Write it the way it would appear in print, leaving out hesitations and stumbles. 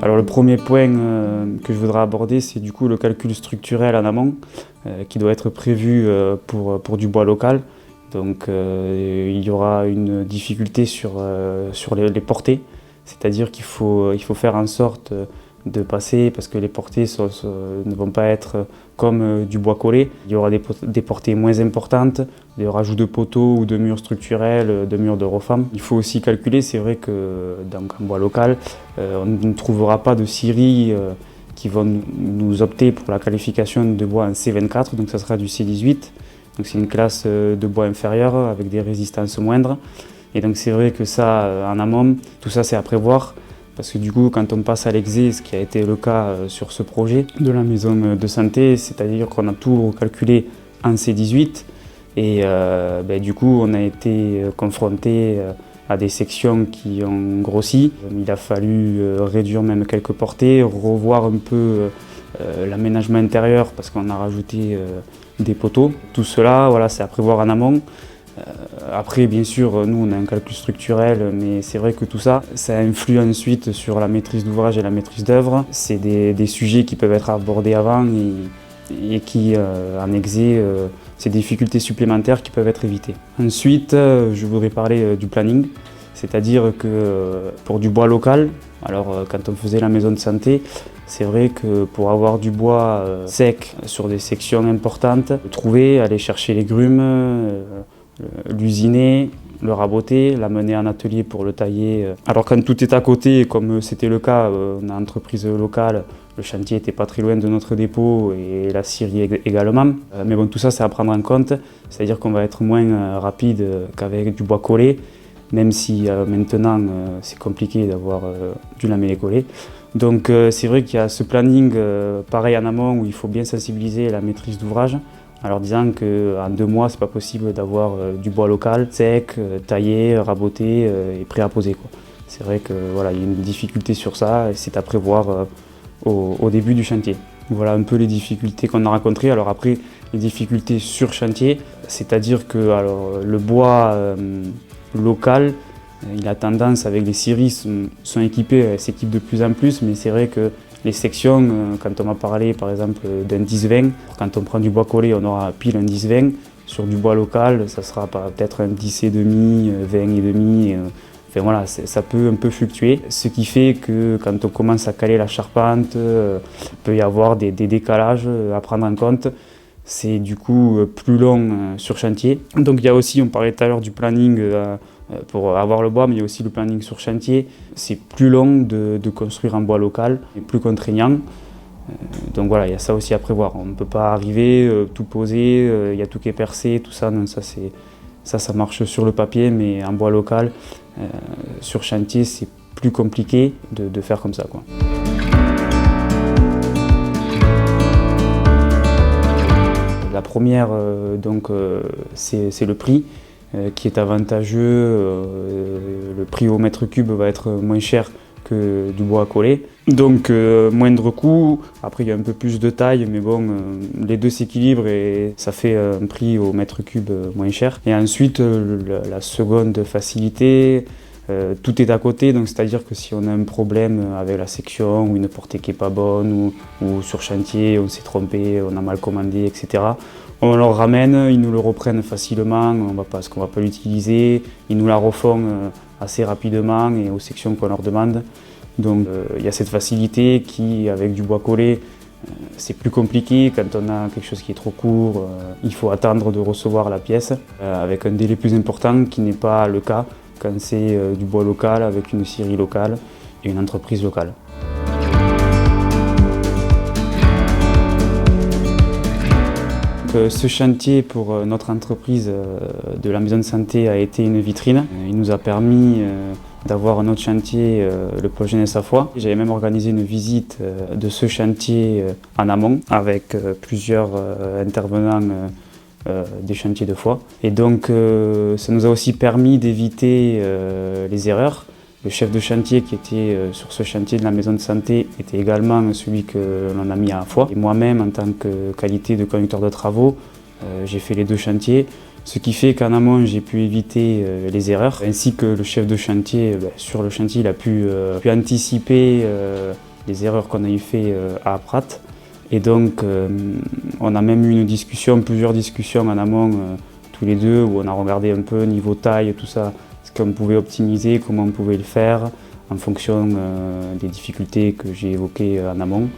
Alors le premier point que je voudrais aborder, c'est du coup le calcul structurel en amont qui doit être prévu pour du bois local. Donc il y aura une difficulté sur les portées, c'est-à-dire il faut faire en sorte de passer, parce que les portées ne vont pas être comme du bois collé. Il y aura des portées moins importantes, des rajouts de poteaux ou de murs structurels, de murs de refam. Il faut aussi calculer, c'est vrai que dans un bois local, on ne trouvera pas de scieries qui vont nous opter pour la qualification de bois en C24, donc ça sera du C18. Donc c'est une classe de bois inférieure avec des résistances moindres. Et donc c'est vrai que ça, en amont, tout ça c'est à prévoir. Parce que du coup, quand on passe à l'exé, ce qui a été le cas sur ce projet de la maison de santé, c'est-à-dire qu'on a tout calculé en C18 et du coup, on a été confronté à des sections qui ont grossi. Il a fallu réduire même quelques portées, revoir un peu l'aménagement intérieur parce qu'on a rajouté des poteaux. Tout cela, voilà, c'est à prévoir en amont. Après, bien sûr, nous, on a un calcul structurel, mais c'est vrai que tout ça, ça influe ensuite sur la maîtrise d'ouvrage et la maîtrise d'œuvre. C'est des sujets qui peuvent être abordés avant et qui, en exé, c'est des difficultés supplémentaires qui peuvent être évitées. Ensuite, je voudrais parler du planning, c'est-à-dire que pour du bois local, alors quand on faisait la maison de santé, c'est vrai que pour avoir du bois sec sur des sections importantes, trouver, aller chercher les grumes, l'usiner, le raboter, l'amener en atelier pour le tailler. Alors quand tout est à côté, comme c'était le cas, on a une entreprise locale, le chantier n'était pas très loin de notre dépôt et la scierie également. Mais bon, tout ça c'est à prendre en compte, c'est-à-dire qu'on va être moins rapide qu'avec du bois collé, même si maintenant c'est compliqué d'avoir du lamellé collé. Donc c'est vrai qu'il y a ce planning pareil en amont où il faut bien sensibiliser la maîtrise d'ouvrage. Alors disant qu'en 2 mois, c'est pas possible d'avoir du bois local, sec, taillé, raboté et prêt à poser, quoi. C'est vrai que voilà, il y a une difficulté sur ça et c'est à prévoir au début du chantier. Voilà un peu les difficultés qu'on a rencontrées. Alors après, les difficultés sur chantier, c'est-à-dire que alors, le bois local, il a tendance, avec les scieries, sont équipés, s'équipent de plus en plus, mais c'est vrai que les sections, quand on m'a parlé par exemple d'un 10-20, quand on prend du bois collé, on aura pile un 10-20. Sur du bois local, ça sera peut-être un 10,5, 20,5. Enfin voilà, ça peut un peu fluctuer. Ce qui fait que quand on commence à caler la charpente, il peut y avoir des décalages à prendre en compte. C'est du coup plus long sur chantier. Donc il y a aussi, on parlait tout à l'heure du planning pour avoir le bois, mais il y a aussi le planning sur chantier. C'est plus long de construire en bois local, et plus contraignant. Donc voilà, il y a ça aussi à prévoir. On ne peut pas arriver, tout poser, il y a tout qui est percé, tout ça. Non, ça marche sur le papier, mais en bois local, sur chantier, c'est plus compliqué de faire comme ça, quoi. La première, c'est le prix qui est avantageux. Le prix au mètre cube va être moins cher que du bois à coller. Donc moindre coût, après il y a un peu plus de taille, mais bon, les deux s'équilibrent et ça fait un prix au mètre cube moins cher. Et ensuite, la seconde facilité, tout est à côté, donc c'est-à-dire que si on a un problème avec la section ou une portée qui n'est pas bonne ou sur chantier, on s'est trompé, on a mal commandé, etc., on leur ramène, ils nous le reprennent facilement, parce qu'on ne va pas l'utiliser, ils nous la refont assez rapidement et aux sections qu'on leur demande. Donc il y a cette facilité qui, avec du bois collé, c'est plus compliqué. Quand on a quelque chose qui est trop court, il faut attendre de recevoir la pièce avec un délai plus important qui n'est pas le cas quand c'est du bois local avec une scierie locale et une entreprise locale. Ce chantier pour notre entreprise de la maison de santé a été une vitrine. Il nous a permis d'avoir un autre chantier, le pôle jeunesse à Foix. J'avais même organisé une visite de ce chantier en amont avec plusieurs intervenants des chantiers de Foix. Et donc ça nous a aussi permis d'éviter les erreurs. Le chef de chantier qui était sur ce chantier de la maison de santé était également celui que l'on a mis à Foix. Et moi-même, en tant que qualité de conducteur de travaux, j'ai fait les deux chantiers. Ce qui fait qu'en amont, j'ai pu éviter les erreurs, ainsi que le chef de chantier, sur le chantier, il a pu anticiper les erreurs qu'on a eu fait à Prat. Et donc, on a même eu plusieurs discussions en amont, tous les deux, où on a regardé un peu niveau taille, tout ça, ce qu'on pouvait optimiser, comment on pouvait le faire, en fonction des difficultés que j'ai évoquées en amont.